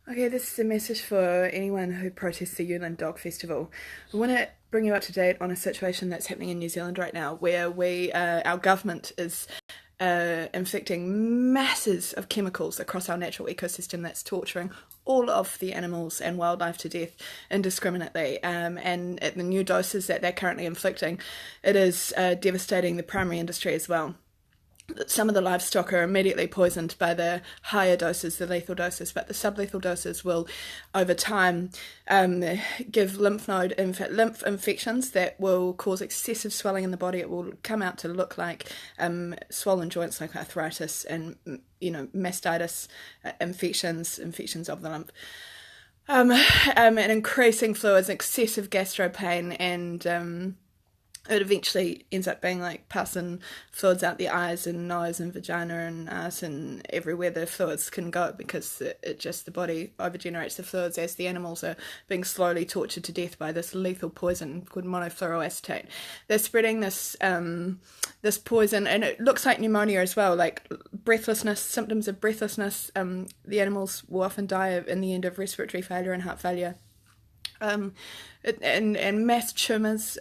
Okay, this is a message for anyone who protests the Yulin Dog Festival. I want to bring you up to date on a situation that's happening in New Zealand right now, where our government is inflicting masses of chemicals across our natural ecosystem that's torturing all of the animals and wildlife to death indiscriminately. And at the new doses that they're currently inflicting, it is devastating the primary industry as well. Some of the livestock are immediately poisoned by the higher doses, the lethal doses, but the sublethal doses will, over time, give lymph infections that will cause excessive swelling in the body. It will come out to look like swollen joints, like arthritis and mastitis, infections of the lymph. And increasing fluids, excessive gastro pain, and it eventually ends up being like passing fluids out the eyes and nose and vagina and ass and everywhere the fluids can go, because the body overgenerates the fluids as the animals are being slowly tortured to death by this lethal poison called monofluoroacetate. They're spreading this poison, and it looks like pneumonia as well, like breathlessness, symptoms of breathlessness. The animals will often die in the end of respiratory failure and heart failure. And mass tumours,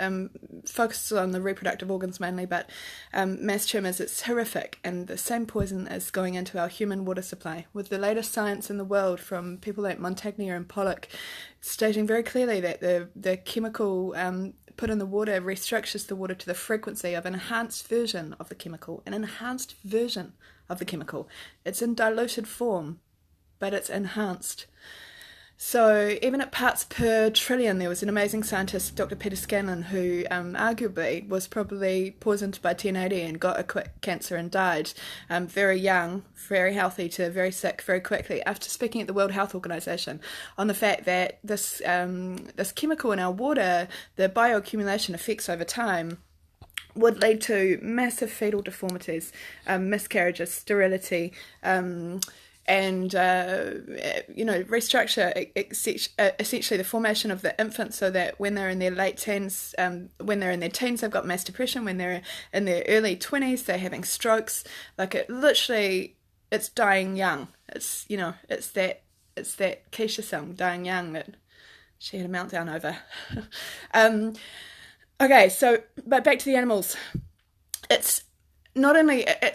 focuses on the reproductive organs mainly, but mass tumours, it's horrific, and the same poison is going into our human water supply, with the latest science in the world from people like Montagnier and Pollock stating very clearly that the chemical put in the water restructures the water to the frequency of an enhanced version of the chemical. It's in diluted form, but it's enhanced. So even at parts per trillion, there was an amazing scientist, Dr. Peter Scanlon, who arguably was probably poisoned by 1080 and got a quick cancer and died very young, very healthy to very sick very quickly, after speaking at the World Health Organization on the fact that this chemical in our water, the bioaccumulation effects over time, would lead to massive fetal deformities, miscarriages, sterility, and restructure essentially the formation of the infant, so that when they're in their late teens, they've got mass depression. When they're in their early 20s, they're having strokes. Like, it's dying young. It's that Keisha song, Dying Young, that she had a meltdown over. Okay, so but back to the animals. It's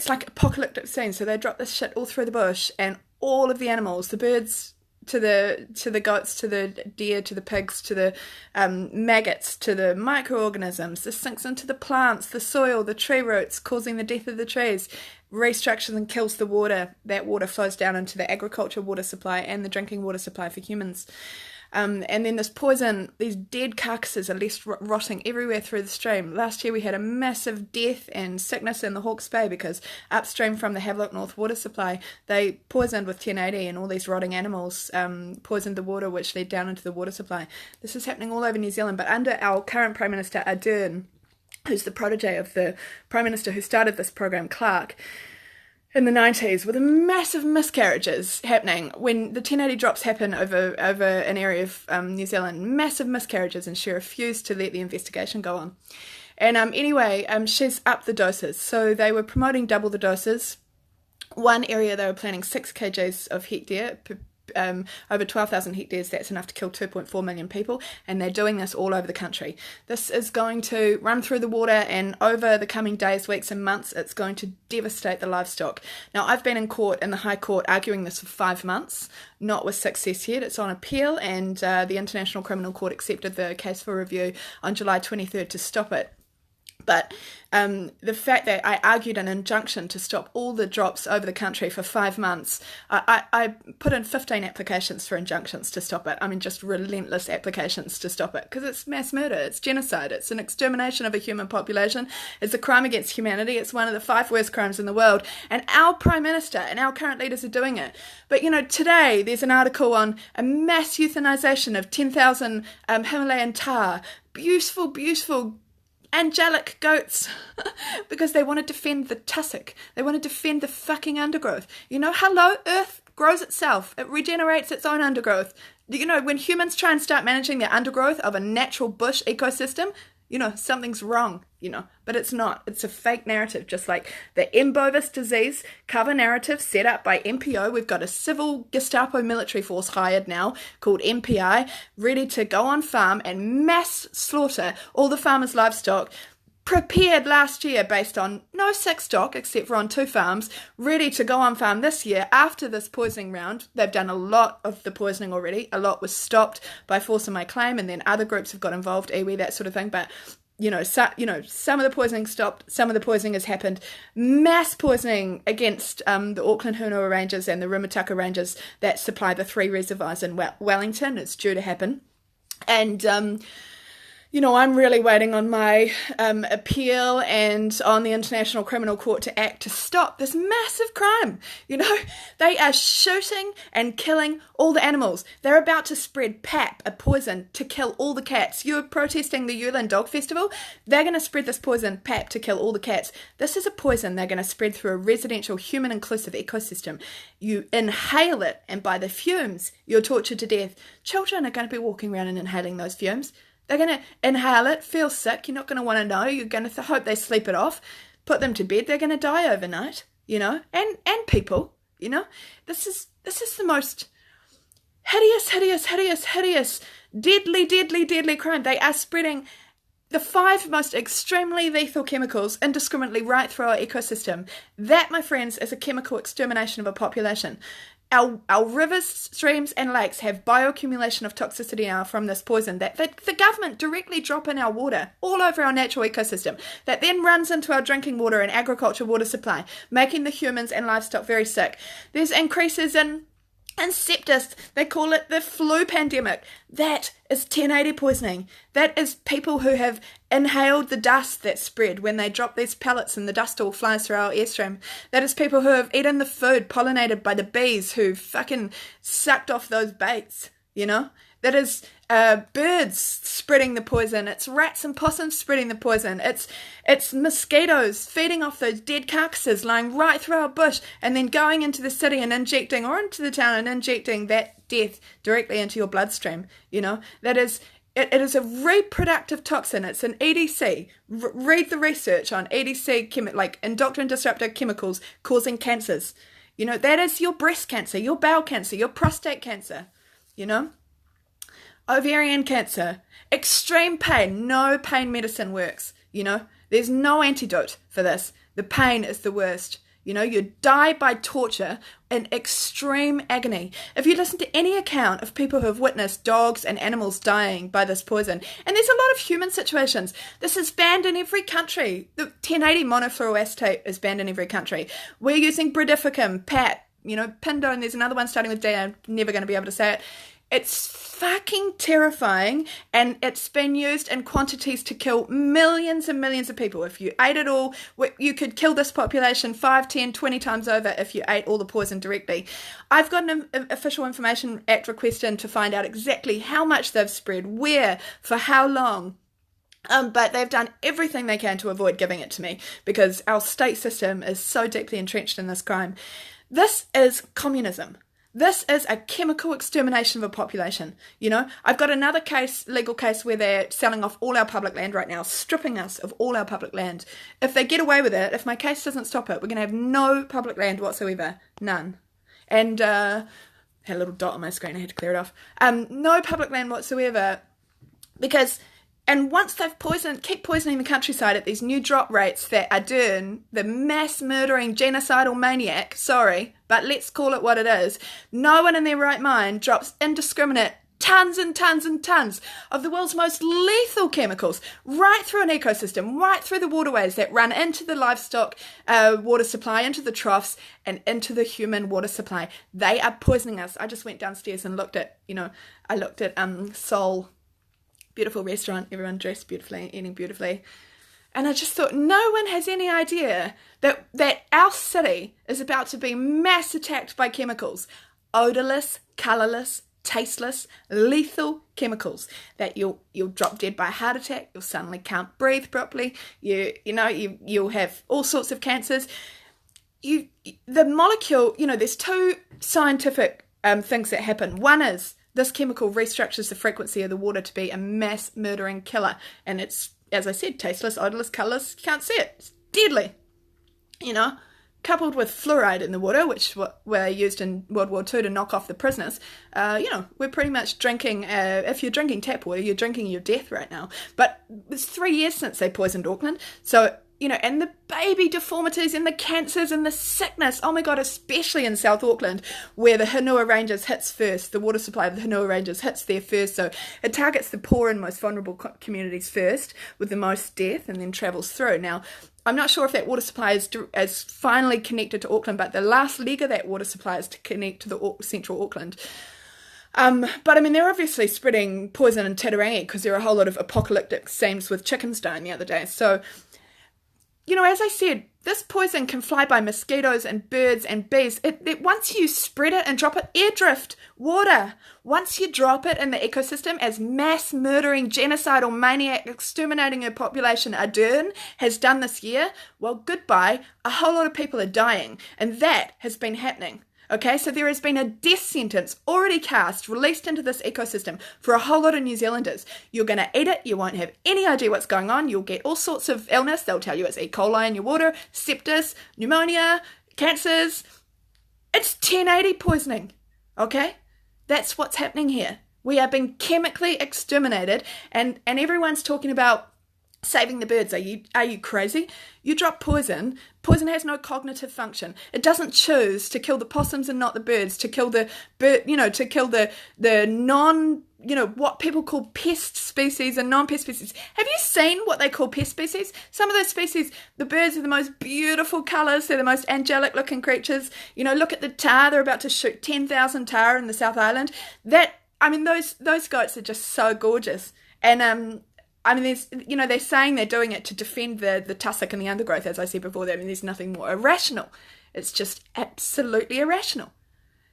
like apocalyptic scene. So they drop this shit all through the bush, and all of the animals, the birds to the goats, to the deer, to the pigs, to the maggots, to the microorganisms, this sinks into the plants, the soil, the tree roots, causing the death of the trees, restructures and kills the water. That water flows down into the agriculture water supply and the drinking water supply for humans. And then this poison, these dead carcasses are left rotting everywhere through the stream. Last year we had a massive death and sickness in the Hawke's Bay because upstream from the Havelock North water supply, they poisoned with 1080, and all these rotting animals poisoned the water, which led down into the water supply. This is happening all over New Zealand, but under our current Prime Minister, Ardern, who's the protege of the Prime Minister who started this program, Clark, in the 90s, with massive miscarriages happening when the 1080 drops happen over an area of New Zealand, massive miscarriages, and she refused to let the investigation go on. And anyway, she's upped the doses. So they were promoting double the doses. One area they were planning 6 kgs of hectare, over 12,000 hectares. That's enough to kill 2.4 million people, and they're doing this all over the country. This is going to run through the water, and over the coming days, weeks and months, it's going to devastate the livestock. Now, I've been in the High Court arguing this for 5 months, not with success yet. It's on appeal, and the International Criminal Court accepted the case for review on July 23rd to stop it. But the fact that I argued an injunction to stop all the drops over the country for 5 months, I put in 15 applications for injunctions to stop it. I mean, just relentless applications to stop it, because it's mass murder, it's genocide, it's an extermination of a human population, it's a crime against humanity, it's one of the 5 worst crimes in the world, and our Prime Minister and our current leaders are doing it. But, today there's an article on a mass euthanization of 10,000 Himalayan tahr, beautiful angelic goats, because they want to defend the tussock. They want to defend the fucking undergrowth. Hello, Earth grows itself. It regenerates its own undergrowth. When humans try and start managing the undergrowth of a natural bush ecosystem, something's wrong, but it's not. It's a fake narrative, just like the M. bovis disease cover narrative set up by MPO. We've got a civil Gestapo military force hired now called MPI, ready to go on farm and mass slaughter all the farmers' livestock, prepared last year based on no sick stock except for on 2 farms, ready to go on farm this year after this poisoning round. They've done a lot of the poisoning already. A lot was stopped by force of my claim, and then other groups have got involved, iwi, that sort of thing. But some of the poisoning stopped, some of the poisoning has happened. Mass poisoning against the Auckland Hunua Ranges and the Rumataka Ranges that supply the 3 reservoirs in Wellington. It's due to happen. And I'm really waiting on my appeal and on the International Criminal Court to act to stop this massive crime. They are shooting and killing all the animals. They're about to spread PAP, a poison, to kill all the cats. You're protesting the Yulin Dog Festival. They're going to spread this poison, PAP, to kill all the cats. This is a poison they're going to spread through a residential, human-inclusive ecosystem. You inhale it, and by the fumes, you're tortured to death. Children are going to be walking around and inhaling those fumes. They're going to inhale it, feel sick. You're not going to want to know. You're going to hope they sleep it off. Put them to bed. They're going to die overnight, and people, This is the most hideous, deadly crime. They are spreading the 5 most extremely lethal chemicals indiscriminately right through our ecosystem. That, my friends, is a chemical extermination of a population. Our rivers, streams and lakes have bioaccumulation of toxicity now from this poison that the government directly drop in our water all over our natural ecosystem that then runs into our drinking water and agriculture water supply, making the humans and livestock very sick. There's increases in sepsis. They call it the flu pandemic. That is 1080 poisoning. That is people who have inhaled the dust that's spread when they drop these pellets and the dust all flies through our airstream. That is people who have eaten the food pollinated by the bees who fucking sucked off those baits, That is birds spreading the poison. It's rats and possums spreading the poison. It's mosquitoes feeding off those dead carcasses lying right through our bush and then going into the city and injecting, or into the town and injecting that death directly into your bloodstream. That is... It is a reproductive toxin. It's an EDC. Read the research on EDC, like endocrine disruptor chemicals causing cancers. That is your breast cancer, your bowel cancer, your prostate cancer, ovarian cancer, extreme pain. No pain medicine works, There's no antidote for this. The pain is the worst. You die by torture in extreme agony. If you listen to any account of people who have witnessed dogs and animals dying by this poison, and there's a lot of human situations, this is banned in every country. The 1080 monofluoroacetate is banned in every country. We're using brodifacoum, PAP, Pindone, there's another one starting with D, I'm never going to be able to say it. It's fucking terrifying, and it's been used in quantities to kill millions and millions of people. If you ate it all, you could kill this population 5, 10, 20 times over if you ate all the poison directly. I've got an Official Information Act request in to find out exactly how much they've spread, where, for how long. But they've done everything they can to avoid giving it to me because our state system is so deeply entrenched in this crime. This is communism. This is a chemical extermination of a population. I've got another legal case where they're selling off all our public land right now, stripping us of all our public land. If they get away with it, if my case doesn't stop it, we're going to have no public land whatsoever. None. And, had a little dot on my screen, I had to clear it off. No public land whatsoever because... And once they've keep poisoning the countryside at these new drop rates that Ardern, the mass murdering genocidal maniac, sorry, but let's call it what it is, no one in their right mind drops indiscriminate tons and tons and tons of the world's most lethal chemicals right through an ecosystem, right through the waterways that run into the livestock water supply, into the troughs, and into the human water supply. They are poisoning us. I just went downstairs and looked at Seoul. Beautiful restaurant, everyone dressed beautifully, eating beautifully. And I just thought, no one has any idea that our city is about to be mass attacked by chemicals. Odorless, colourless, tasteless, lethal chemicals that you'll drop dead by a heart attack, you'll suddenly can't breathe properly, you'll have all sorts of cancers. The molecule, there's 2 scientific things that happen. One is this chemical restructures the frequency of the water to be a mass murdering killer, and it's as I said, tasteless, odorless, colourless, you can't see it. It's deadly, you know. Coupled with fluoride in the water, which were used in World War II to knock off the prisoners, we're pretty much drinking, if you're drinking tap water, you're drinking your death right now. But it's 3 years since they poisoned Auckland, so, and the baby deformities and the cancers and the sickness, oh my God, especially in South Auckland, where the Hanua Ranges hits first, the water supply of the Hanua Ranges hits there first, so it targets the poor and most vulnerable communities first, with the most death, and then travels through. Now, I'm not sure if that water supply is finally connected to Auckland, but the last leg of that water supply is to connect to the central Auckland. But I mean, they're obviously spreading poison in Titirangi because there are a whole lot of apocalyptic scenes with chickens dying the other day. So, as I said, this poison can fly by mosquitoes and birds and bees. Once you spread it and drop it, air drift, water. Once you drop it in the ecosystem as mass murdering, genocidal maniac exterminating a population Ardern has done this year, well, goodbye. A whole lot of people are dying, and that has been happening. Okay, so there has been a death sentence already cast, released into this ecosystem for a whole lot of New Zealanders. You're going to eat it, you won't have any idea what's going on, you'll get all sorts of illness, they'll tell you it's E. coli in your water, sepsis, pneumonia, cancers. It's 1080 poisoning, okay? That's what's happening here. We are being chemically exterminated, and everyone's talking about saving the birds. Are you crazy? You drop poison. Poison has no cognitive function. It doesn't choose to kill the possums and not the birds, to kill the to kill the non, what people call pest species and non-pest species. Have you seen what they call pest species? Some of those species, the birds are the most beautiful colours. They're the most angelic looking creatures. Look at the tar. They're about to shoot 10,000 tar in the South Island. Those goats are just so gorgeous. And they're saying they're doing it to defend the tussock and the undergrowth, as I said before. There's nothing more irrational. It's just absolutely irrational.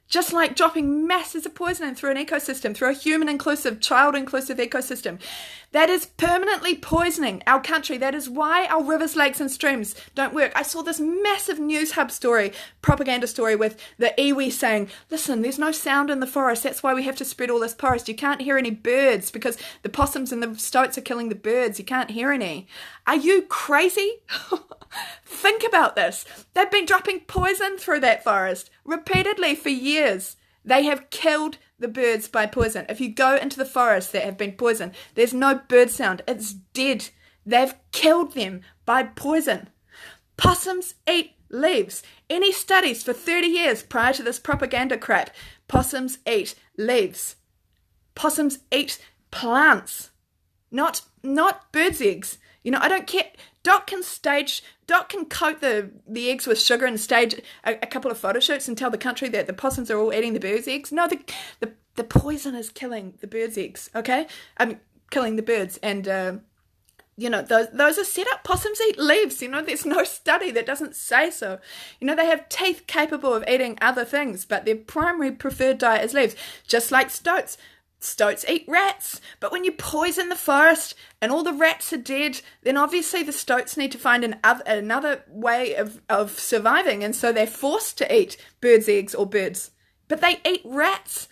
Just like dropping masses of poison through an ecosystem, through a human-inclusive, child-inclusive ecosystem. That is permanently poisoning our country. That is why our rivers, lakes and streams don't work. I saw this massive news hub story, propaganda story with the iwi saying, listen, there's no sound in the forest. That's why we have to spread all this forest. You can't hear any birds because the possums and the stoats are killing the birds. You can't hear any. Are you crazy? Think about this. They've been dropping poison through that forest repeatedly for years. They have killed the birds by poison. If you go into the forest that have been poisoned, there's no bird sound. It's dead. They've killed them by poison. Possums eat leaves. Any studies for 30 years prior to this propaganda crap? Possums eat leaves. Possums eat plants, not birds' eggs. I don't care. Doc can coat the eggs with sugar and stage a couple of photo shoots and tell the country that the possums are all eating the birds' eggs. No, the poison is killing the birds' eggs, okay? Killing the birds. And, those are set up. Possums eat leaves. There's no study that doesn't say so. They have teeth capable of eating other things, but their primary preferred diet is leaves, just like stoats. Stoats eat rats, but when you poison the forest and all the rats are dead, then obviously the stoats need to find another way of surviving, and so they're forced to eat birds' eggs or birds. But they eat rats.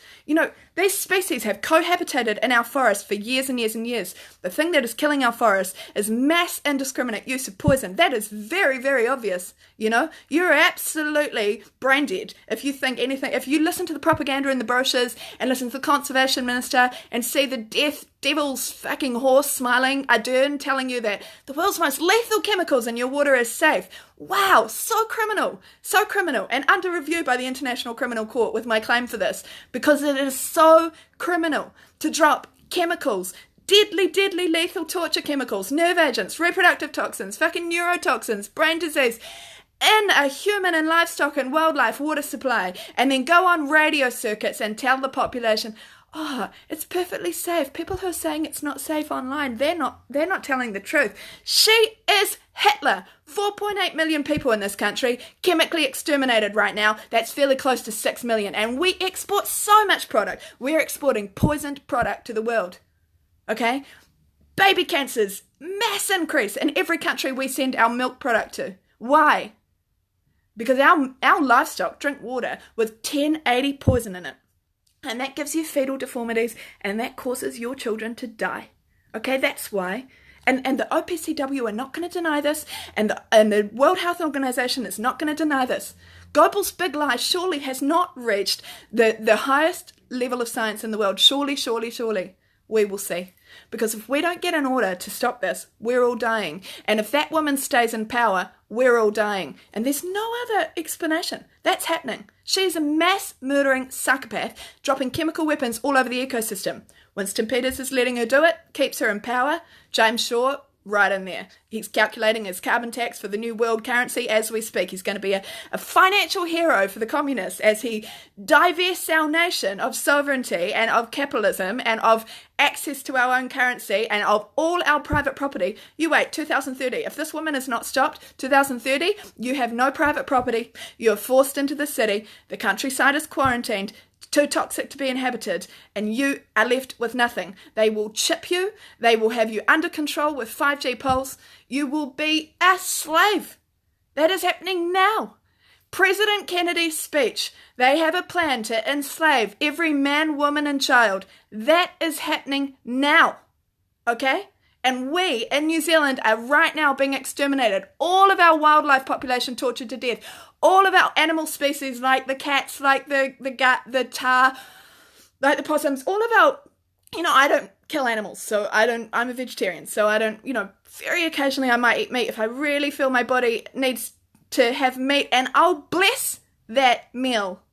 These species have cohabitated in our forest for years and years and years. The thing that is killing our forest is mass indiscriminate use of poison. That is very, very obvious. You're absolutely brain dead if you think anything. If you listen to the propaganda in the brochures and listen to the conservation minister and see the death devil's fucking horse smiling, Ardern telling you that the world's most lethal chemicals in your water is safe. Wow, so criminal, and under review by the International Criminal Court with my claim for this, because it is so criminal to drop chemicals, deadly, lethal torture chemicals, nerve agents, reproductive toxins, fucking neurotoxins, brain disease, in a human and livestock and wildlife water supply, and then go on radio circuits and tell the population, it's perfectly safe. People who are saying it's not safe online, they're not telling the truth. She is Hitler. 4.8 million people in this country, chemically exterminated right now. That's fairly close to 6 million. And we export so much product. We're exporting poisoned product to the world. Okay? Baby cancers, mass increase in every country we send our milk product to. Why? Because our livestock drink water with 1080 poison in it. And that gives you fetal deformities, and that causes your children to die. Okay, that's why. And the OPCW are not going to deny this, and the World Health Organization is not going to deny this. Goebbels' big lie surely has not reached the highest level of science in the world. Surely, surely, surely. We will see. Because if we don't get an order to stop this, we're all dying. And if that woman stays in power, we're all dying. And there's no other explanation. That's happening. She's a mass murdering psychopath, dropping chemical weapons all over the ecosystem. Winston Peters is letting her do it, keeps her in power. James Shaw, right in there. He's calculating his carbon tax for the new world currency as we speak. He's going to be a financial hero for the communists as he divests our nation of sovereignty and of capitalism and of access to our own currency and of all our private property. You wait, 2030. If this woman is not stopped, 2030, you have no private property. You're forced into the city. The countryside is quarantined, too toxic to be inhabited, and you are left with nothing. They will chip you. They will have you under control with 5G poles. You will be a slave. That is happening now. President Kennedy's speech, they have a plan to enslave every man, woman, and child. That is happening now. Okay? And we in New Zealand are right now being exterminated. All of our wildlife population tortured to death. All of our animal species, like the cats, like the tar, like the possums, all of our, I don't kill animals, so I'm a vegetarian, so I don't, very occasionally I might eat meat if I really feel my body needs to have meat, and I'll bless that meal.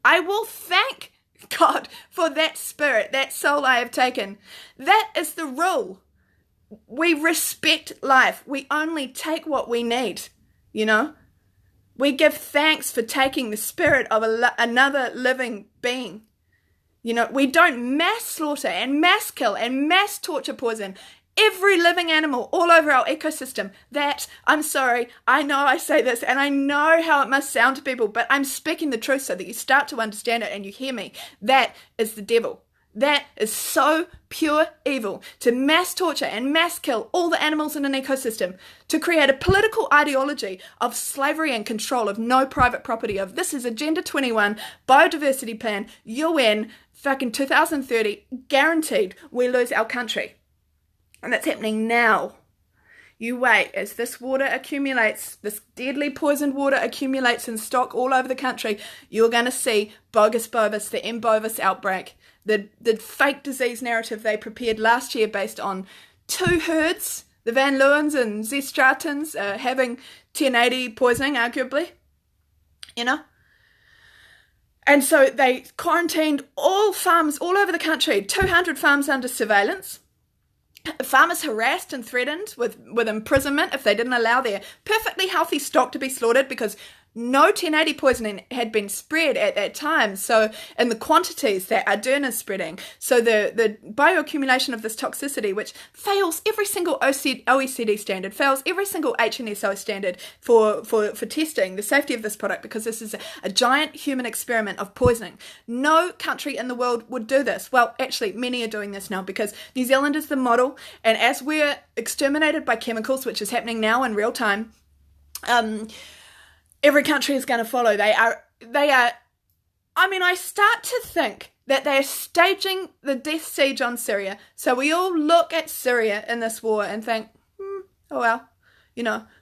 I will thank God for that spirit, that soul I have taken. That is the rule. We respect life. We only take what we need, We give thanks for taking the spirit of another living being. We don't mass slaughter and mass kill and mass torture poison every living animal all over our ecosystem. That, I'm sorry, I know I say this and I know how it must sound to people, but I'm speaking the truth so that you start to understand it and you hear me. That is the devil. That is so pure evil, to mass torture and mass kill all the animals in an ecosystem, to create a political ideology of slavery and control, of no private property, of this is Agenda 21, biodiversity plan, UN, fucking 2030, guaranteed we lose our country. And that's happening now. You wait, as this water accumulates, this deadly poisoned water accumulates in stock all over the country, you're going to see bogus bovis, the M. bovis outbreak. The fake disease narrative they prepared last year based on two herds, the Van Leeuwens and Zestratens, having 1080 poisoning, arguably, And so they quarantined all farms all over the country, 200 farms under surveillance. Farmers harassed and threatened with imprisonment if they didn't allow their perfectly healthy stock to be slaughtered because no 1080 poisoning had been spread at that time. So in the quantities that Ardern is spreading, so the bioaccumulation of this toxicity, which fails every single OECD standard, fails every single HNSO standard for testing the safety of this product, because this is a giant human experiment of poisoning. No country in the world would do this. Well, actually, many are doing this now because New Zealand is the model, and as we're exterminated by chemicals, which is happening now in real time, every country is going to follow. They are, I start to think that they are staging the death siege on Syria. So we all look at Syria in this war and think, oh well,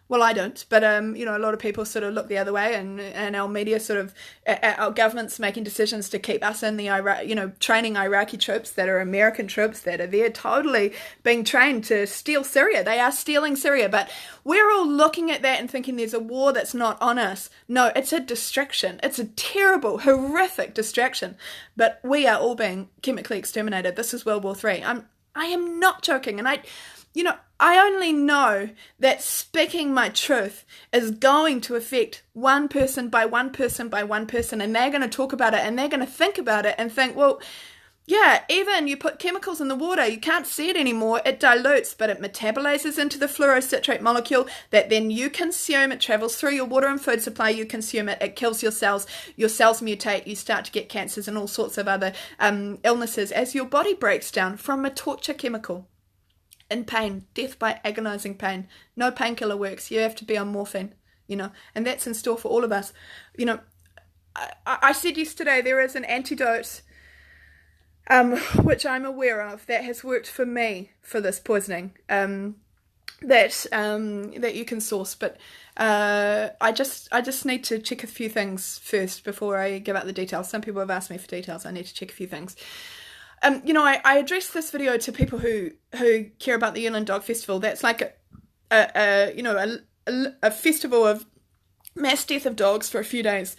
well, I don't, but, a lot of people sort of look the other way, and our media sort of, our government's making decisions to keep us in the Iraq, training Iraqi troops that are American troops that are there totally being trained to steal Syria. They are stealing Syria, but we're all looking at that and thinking there's a war that's not on us. No, it's a distraction. It's a terrible, horrific distraction, but we are all being chemically exterminated. This is World War III. I am not joking, and I only know that speaking my truth is going to affect one person by one person by one person, and they're going to talk about it and they're going to think about it and think, well, yeah, even you put chemicals in the water, you can't see it anymore, it dilutes, but it metabolizes into the fluorocitrate molecule that then you consume, it travels through your water and food supply, you consume it, it kills your cells mutate, you start to get cancers and all sorts of other illnesses as your body breaks down from a torture chemical. In pain, death by agonizing pain. No painkiller works. You have to be on morphine, and that's in store for all of us. I said yesterday there is an antidote, which I'm aware of, that has worked for me for this poisoning. that you can source, but I just need to check a few things first before I give out the details. Some people have asked me for details. I need to check a few things. I addressed this video to people who care about the Yulin Dog Festival. That's like a festival of mass death of dogs for a few days.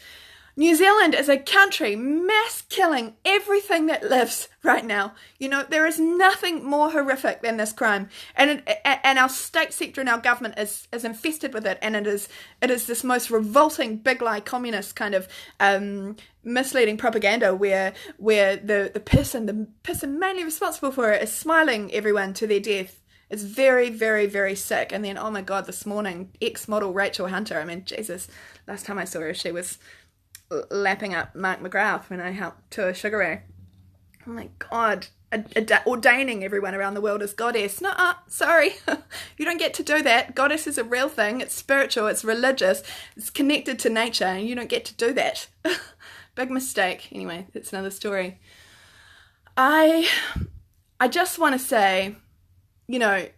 New Zealand is a country mass killing everything that lives right now. There is nothing more horrific than this crime, and our state sector and our government is infested with it, and it is this most revolting big lie communist kind of misleading propaganda where the person mainly responsible for it is smiling everyone to their death. It's very, very, very sick. And then, oh my God, this morning, ex-model Rachel Hunter, I mean, Jesus, last time I saw her, she was lapping up Mark McGrath when I helped tour Sugar Ray. Oh my God, ordaining everyone around the world as goddess. No, sorry, you don't get to do that. Goddess is a real thing. It's spiritual, it's religious, it's connected to nature, and you don't get to do that. Big mistake. Anyway, that's another story. I just want to say, there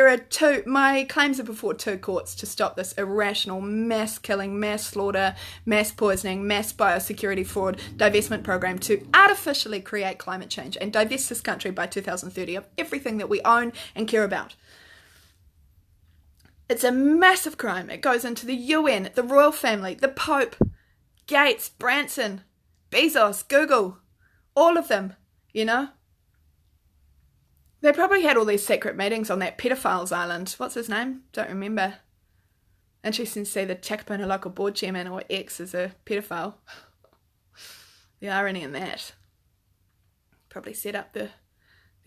are two. My claims are before two courts to stop this irrational mass killing, mass slaughter, mass poisoning, mass biosecurity fraud divestment program to artificially create climate change and divest this country by 2030 of everything that we own and care about. It's a massive crime. It goes into the UN, the royal family, the Pope, Gates, Branson, Bezos, Google, all of them, They probably had all these secret meetings on that pedophiles island. What's his name? Don't remember. Interesting to see the Takapuna local board chairman or ex is a pedophile. The irony in that. Probably set up the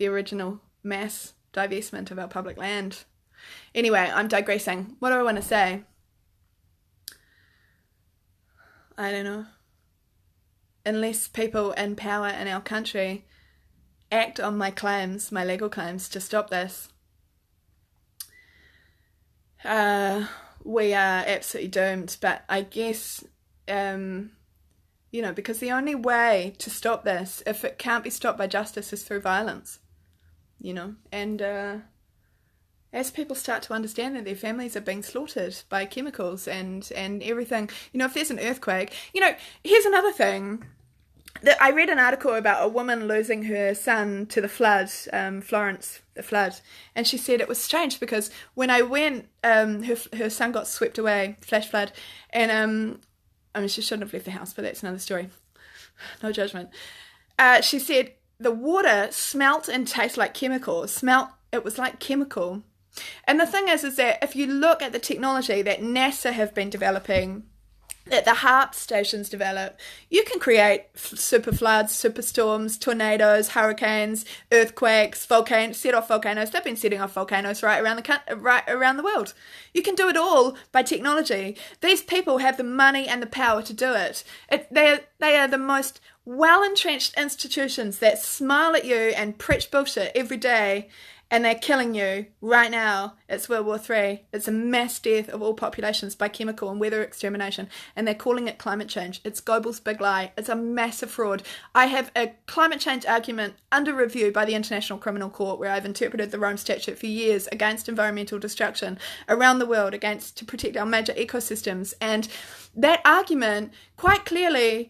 original mass divestment of our public land. Anyway, I'm digressing. What do I want to say? I don't know. Unless people in power in our country act on my claims, my legal claims, to stop this, we are absolutely doomed. But I guess, because the only way to stop this, if it can't be stopped by justice, is through violence, and as people start to understand that their families are being slaughtered by chemicals and everything, if there's an earthquake, here's another thing. I read an article about a woman losing her son to the flood, Florence, the flood, and she said it was strange because when I went, her son got swept away, flash flood, and she shouldn't have left the house, but that's another story. No judgment. She said the water smelt and tasted like chemical. It was like chemical. And the thing is that if you look at the technology that NASA have been developing, that the HARP stations develop, you can create super floods, super storms, tornadoes, hurricanes, earthquakes, set off volcanoes. They've been setting off volcanoes right around the world. You can do it all by technology. These people have the money and the power to do it. They are the most well-entrenched institutions that smile at you and preach bullshit every day, and they're killing you right now. It's World War III. It's a mass death of all populations by chemical and weather extermination, and they're calling it climate change. It's Goebbels' big lie. It's a massive fraud. I have a climate change argument under review by the International Criminal Court, where I've interpreted the Rome Statute for years against environmental destruction around the world, to protect our major ecosystems. And that quite clearly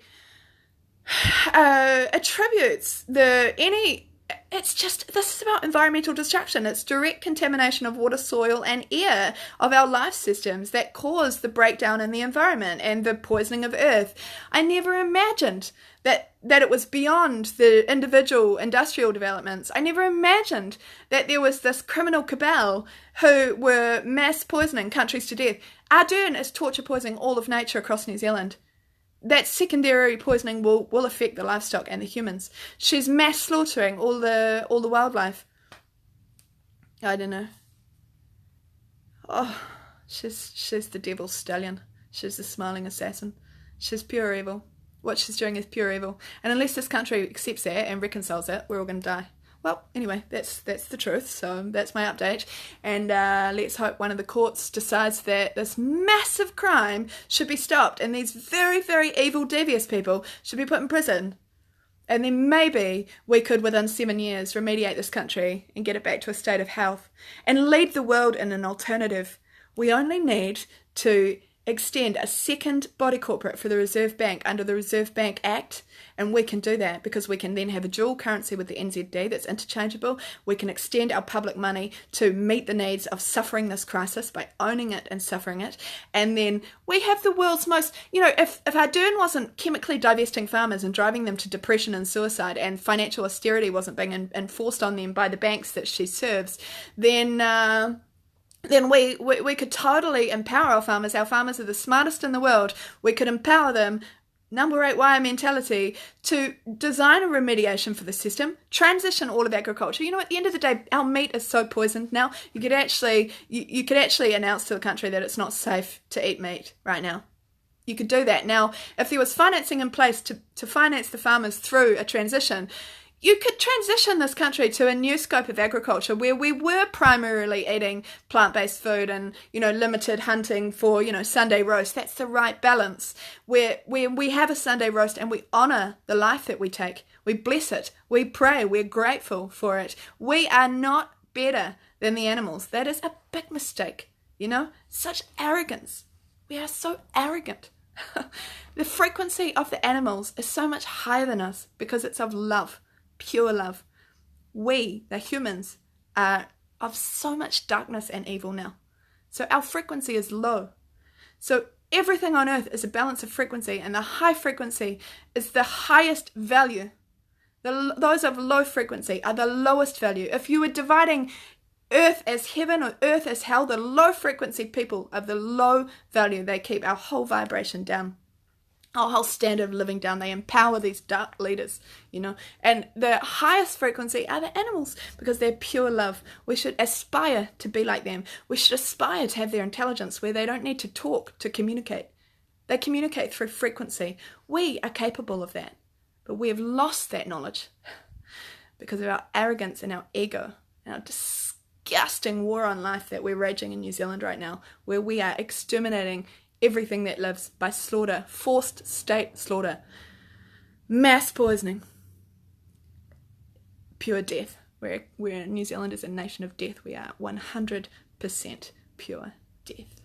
attributes this is about environmental destruction. It's direct contamination of water, soil and air of our life systems that cause the breakdown in the environment and the poisoning of earth. I never imagined that it was beyond the individual industrial developments. I never imagined that there was this criminal cabal who were mass poisoning countries to death. Ardern is torture poisoning all of nature across New Zealand. That secondary poisoning will affect the livestock and the humans. She's mass slaughtering all the wildlife. I don't know. Oh, she's the devil's stallion. She's the smiling assassin. She's pure evil. What she's doing is pure evil. And unless this country accepts that and reconciles it, we're all going to die. Well, anyway, that's the truth. So that's my update. And let's hope one of the courts decides that this massive crime should be stopped and these very, very evil, devious people should be put in prison. And then maybe we could, within 7 years, remediate this country and get it back to a state of health and lead the world in an alternative. We only need to extend a second body corporate for the Reserve Bank under the Reserve Bank Act, and we can do that because we can then have a dual currency with the NZD that's interchangeable. We can extend our public money to meet the needs of suffering this crisis by owning it and suffering it. And then we have the world's most, if Ardern wasn't chemically divesting farmers and driving them to depression and suicide, and financial austerity wasn't being enforced on them by the banks that she serves, then we could totally empower our farmers. Our farmers are the smartest in the world. We could empower them, number 8 wire mentality, to design a remediation for the system, transition all of agriculture. At the end of the day, our meat is so poisoned now. You could actually announce to the country that it's not safe to eat meat right now. You could do that. Now, if there was financing in place to finance the farmers through a transition, you could transition this country to a new scope of agriculture where we were primarily eating plant-based food and, limited hunting for, Sunday roast. That's the right balance, where we have a Sunday roast and we honour the life that we take. We bless it. We pray. We're grateful for it. We are not better than the animals. That is a big mistake, Such arrogance. We are so arrogant. The frequency of the animals is so much higher than us because it's of love. Pure love. We, the humans, are of so much darkness and evil now. So our frequency is low. So everything on earth is a balance of frequency, and the high frequency is the highest value. Those of low frequency are the lowest value. If you were dividing earth as heaven or earth as hell, the low frequency people are the low value. They keep our whole vibration down. Our whole standard of living down. They empower these dark leaders, And the highest frequency are the animals because they're pure love. We should aspire to be like them. We should aspire to have their intelligence where they don't need to talk to communicate. They communicate through frequency. We are capable of that, but we have lost that knowledge because of our arrogance and our ego and our disgusting war on life that we're raging in New Zealand right now, where we are exterminating everything that lives by slaughter, forced state slaughter, mass poisoning, pure death. Where New Zealand is a nation of death, we are 100% pure death.